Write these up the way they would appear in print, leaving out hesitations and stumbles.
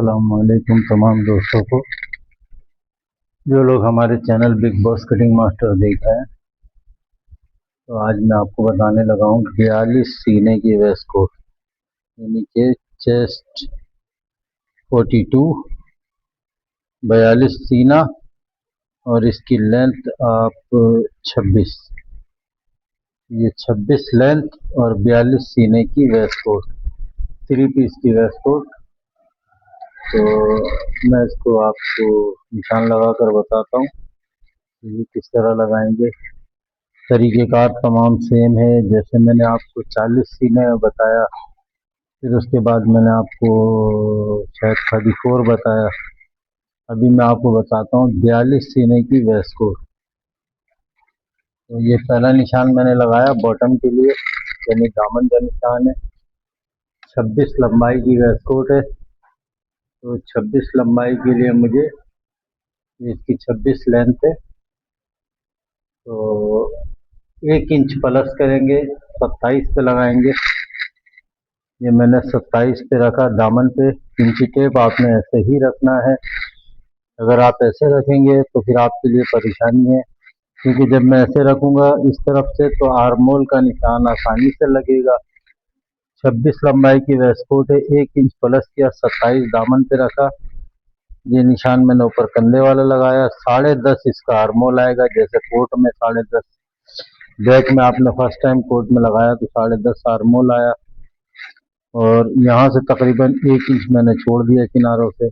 अस्सलामुअलैकुम तमाम दोस्तों को, जो लोग हमारे channel big boss cutting master देख रहे हैं। तो आज मैं आपको बताने लगा हूँ 42 सीने की वेस्ट कोट, यानी कि चेस्ट 42, 42 सीना और इसकी लेंथ आप 26, ये 26 लेंथ और 42 सीने की वेस्ट कोट, 3 पीस की वेस्ट कोट। तो मैं इसको आपको निशान लगा कर बताता हूँ ये किस तरह लगाएंगे। तरीक़ेकार तमाम सेम है, जैसे मैंने आपको 40 सीने बताया, फिर उसके बाद मैंने आपको शायद 34 बताया, अभी मैं आपको बताता हूँ 42 सीने की वेस्ट कोट। तो ये पहला निशान मैंने लगाया बॉटम के लिए, यानी दामन का निशान है। 26 लंबाई की वेस्ट कोट है, तो 26 लंबाई के लिए मुझे इसकी 26 लेंथ है, तो 1 इंच प्लस करेंगे, 27 पे लगाएंगे। ये मैंने 27 पे रखा दामन पे। इंची टेप आपने ऐसे ही रखना है, अगर आप ऐसे रखेंगे तो फिर आपके लिए परेशानी है, क्योंकि जब मैं ऐसे रखूँगा इस तरफ से तो आर्मोल का निशान आसानी से लगेगा। 26 लंबाई की वेस्ट कोट है, 1 इंच प्लस किया, 27 दामन पे रखा। ये निशान मैंने ऊपर कंधे वाला लगाया। 10.5 इसका आर्मोल आएगा, जैसे कोट में 10.5, बैक में आपने फर्स्ट टाइम कोट में लगाया तो 10.5 आर्मोल आया। और यहाँ से तकरीबन 1 इंच मैंने छोड़ दिया किनारों से।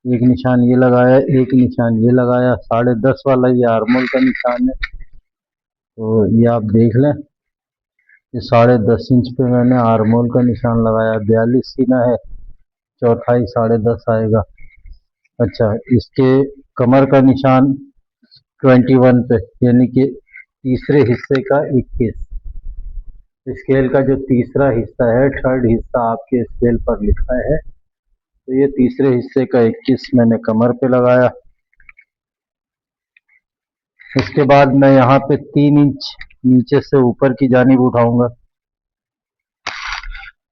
एक निशान ये लगाया, एक निशान ये लगाया, 10.5 वाला ये आर्मोल का निशान है। तो ये आप देख लें, ये 10.5 इंच पे मैंने आर्मोल का निशान लगाया। 42 सीना है, चौथाई 10.5 आएगा। अच्छा, इसके कमर का निशान 21 पे, यानी कि तीसरे हिस्से का 21। स्केल का जो तीसरा हिस्सा है, थर्ड हिस्सा आपके स्केल पर लिखा है, तो ये तीसरे हिस्से का 21 मैंने कमर पे लगाया। इसके बाद मैं यहाँ पे 3 इंच नीचे से ऊपर की जानिब उठाऊंगा।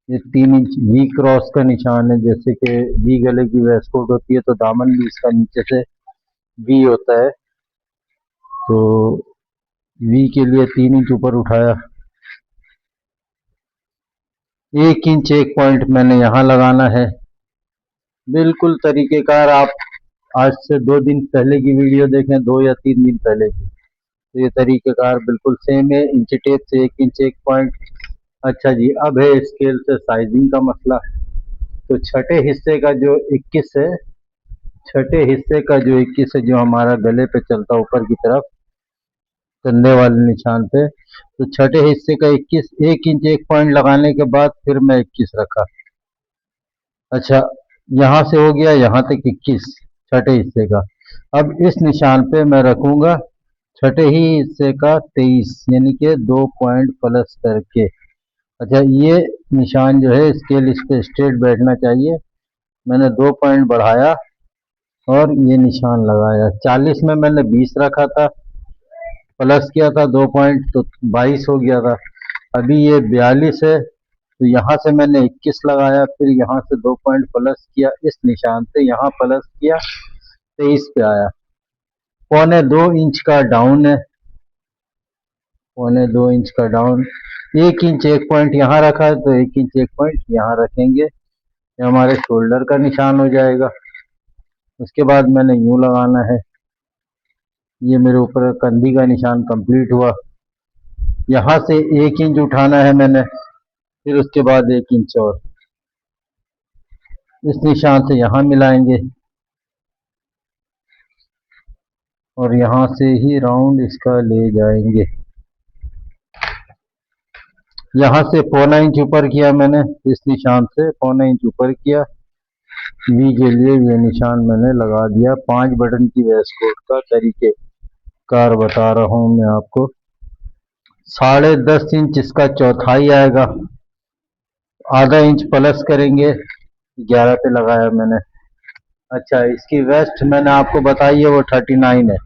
ये 3 इंच वी क्रॉस का निशान है, जैसे कि वी गले की वेस्ट कोट होती है तो दामन भी इसका नीचे से वी होता है, तो वी के लिए 3 इंच ऊपर उठाया। 1 इंच 1 पॉइंट मैंने यहाँ लगाना है। बिल्कुल तरीक़ेकार आप आज से 2 दिन पहले की वीडियो देखें, 2 या 3 दिन पहले की, तो ये तरीक़ेकार बिल्कुल सेम है। इंच टेप से 1 इंच 1 पॉइंट। अच्छा जी, अब है स्केल से साइजिंग का मसला। तो छठे हिस्से का जो 21 है, छठे हिस्से का जो 21 है, जो हमारा गले पे चलता ऊपर की तरफ कंधे वाले निशान पे, तो छठे हिस्से का 21, 1 इंच 1 पॉइंट लगाने के बाद फिर मैं 21 रखा। अच्छा, यहाँ से हो गया यहाँ तक 21 छठे हिस्से का। अब इस निशान पे मैं रखूँगा छठे ही हिस्से का 23, यानी कि 2 पॉइंट प्लस करके। अच्छा, ये निशान जो है स्केल इस पे स्ट्रेट बैठना चाहिए। मैंने 2 पॉइंट बढ़ाया और ये निशान लगाया। 40 में मैंने 20 रखा था, प्लस किया था 2 पॉइंट तो 22 हो गया था। अभी ये 42 है, तो यहाँ से मैंने 21 लगाया, फिर यहाँ से 2 पॉइंट प्लस किया, इस निशान से यहाँ प्लस किया, 23 पे आया। 1.25 इंच का डाउन है, 1.25 इंच का डाउन। 1 इंच 1 पॉइंट यहाँ रखा है, तो 1 इंच 1 पॉइंट यहाँ रखेंगे, ये हमारे शोल्डर का निशान हो जाएगा। उसके बाद मैंने यूँ लगाना है। ये मेरे ऊपर कंधी का निशान कंप्लीट हुआ। यहाँ से 1 इंच उठाना है मैंने, फिर उसके बाद 1 इंच और इस निशान से यहाँ मिलाएंगे और यहाँ से ही राउंड इसका ले जाएंगे। यहाँ से 1.25 इंच ऊपर किया मैंने, इस निशान से 1.25 इंच ऊपर किया। वी के लिए ये निशान मैंने लगा दिया। 5 बटन की वेस्ट कोट का तरीके कार बता रहा हूँ मैं आपको। 10.5 इंच इसका चौथाई आएगा, आधा इंच प्लस करेंगे, 11 पे लगाया मैंने। अच्छा, इसकी वेस्ट मैंने आपको बताई है वो 39 है।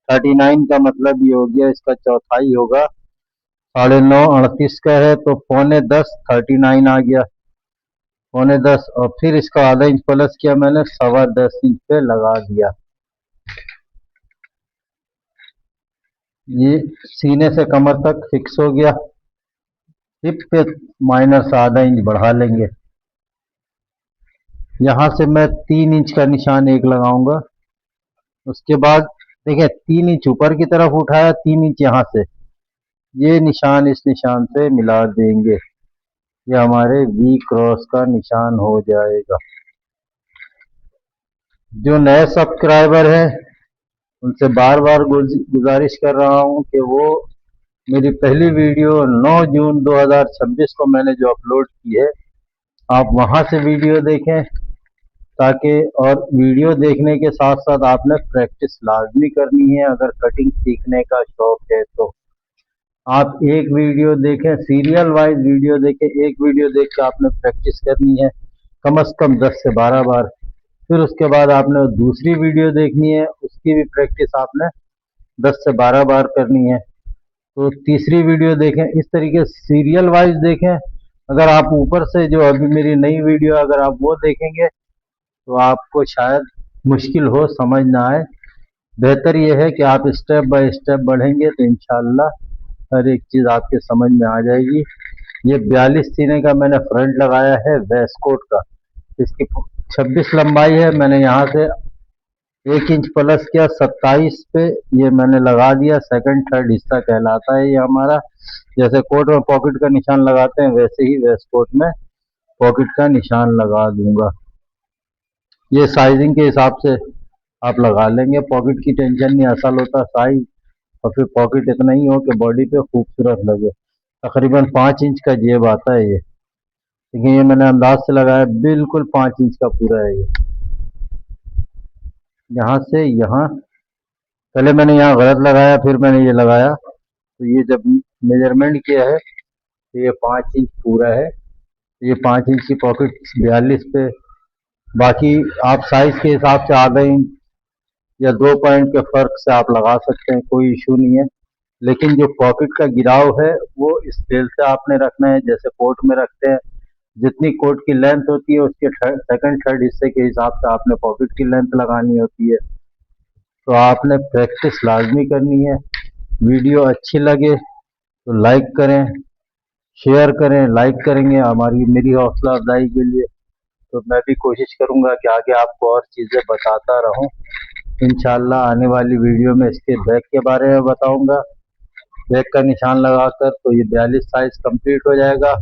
39 का मतलब ये हो गया, इसका चौथाई होगा 9.5 38 का है, तो 9.25 39 आ गया। पौने 10, और फिर इसका आधा इंच प्लस किया मैंने, 10.25 इंच पे लगा दिया। ये सीने से कमर तक फिक्स हो गया। हिप पे माइनस आधा इंच बढ़ा लेंगे। यहाँ से मैं 3 इंच का निशान एक लगाऊंगा। उसके बाद देखिए 3 इंच ऊपर की तरफ उठाया, 3 इंच यहाँ से, ये निशान इस निशान से मिला देंगे। ये हमारे वी क्रॉस का निशान हो जाएगा। जो नए सब्सक्राइबर हैं उनसे बार बार गुजारिश कर रहा हूँ कि वो मेरी पहली वीडियो 9 जून 2026 को मैंने जो अपलोड की है, आप वहां से वीडियो देखें, ताकि, और वीडियो देखने के साथ साथ आपने प्रैक्टिस लाजमी करनी है। अगर कटिंग सीखने का शौक है तो आप एक वीडियो देखें, सीरियल वाइज वीडियो देखें, एक वीडियो देख के आपने प्रैक्टिस करनी है कम से कम 10 से 12 बार। फिर उसके बाद आपने दूसरी वीडियो देखनी है, उसकी भी प्रैक्टिस आपने 10 से 12 बार करनी है। तो तीसरी वीडियो देखें, इस तरीके सीरियल वाइज देखें। अगर आप ऊपर से जो अभी मेरी नई वीडियो अगर आप वो देखेंगे तो आपको शायद मुश्किल हो, समझ ना आए। बेहतर यह है कि आप स्टेप बाय स्टेप बढ़ेंगे तो इंशाल्लाह हर एक चीज़ आपके समझ में आ जाएगी। ये 42 सीने का मैंने फ्रंट लगाया है वेस्टकोट का। इसकी 26 लंबाई है, मैंने यहाँ से 1 इंच प्लस किया, 27 पे ये मैंने लगा दिया। सेकंड थर्ड हिस्सा कहलाता है ये हमारा। जैसे कोट में पॉकेट का निशान लगाते हैं वैसे ही वेस्टकोट में पॉकेट का निशान लगा दूंगा। ये साइजिंग के हिसाब से आप लगा लेंगे, पॉकेट की टेंशन नहीं। असल होता साइज, और फिर पॉकेट इतना ही हो कि बॉडी पे खूबसूरत लगे। तकरीबन 5 इंच का जेब आता है ये, लेकिन ये मैंने अंदाज से लगाया, बिल्कुल 5 इंच का पूरा है ये। यहाँ से यहाँ, पहले मैंने यहाँ गलत लगाया, फिर मैंने ये लगाया, तो ये जब मेजरमेंट किया है तो ये 5 इंच पूरा है। ये 5 इंच की पॉकेट 42 पे। बाकी आप साइज के हिसाब से आधा इंच या 2 पॉइंट के फर्क से आप लगा सकते हैं, कोई इशू नहीं है। लेकिन जो पॉकेट का गिराव है वो स्केल से आपने रखना है, जैसे कोट में रखते हैं। जितनी कोट की लेंथ होती है उसके सेकंड थर्ड हिस्से के हिसाब से आपने पॉकेट की लेंथ लगानी होती है। तो आपने प्रैक्टिस लाजमी करनी है। वीडियो अच्छी लगे तो लाइक करें, शेयर करें। लाइक करेंगे हमारी मेरी हौसला अफजाई के लिए, तो मैं भी कोशिश करूंगा कि आगे आपको और चीज़ें बताता रहूं। इंशाल्लाह आने वाली वीडियो में इसके बैक के बारे में बताऊंगा। बैक का निशान लगाकर तो ये 42 साइज कंप्लीट हो जाएगा।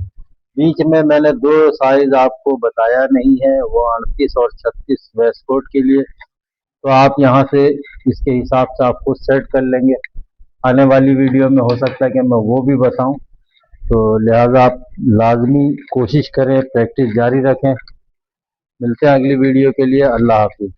बीच में मैंने दो साइज आपको बताया नहीं है, वो 38 और 36 वेस्ट कोट के लिए। तो आप यहाँ से इसके हिसाब से आप खुद सेट कर लेंगे। आने वाली वीडियो में हो सकता है कि मैं वो भी बताऊं, तो लिहाजा आप लाजमी कोशिश करें, प्रैक्टिस जारी रखें। मिलते हैं अगली वीडियो के लिए। अल्लाह हाफिज़।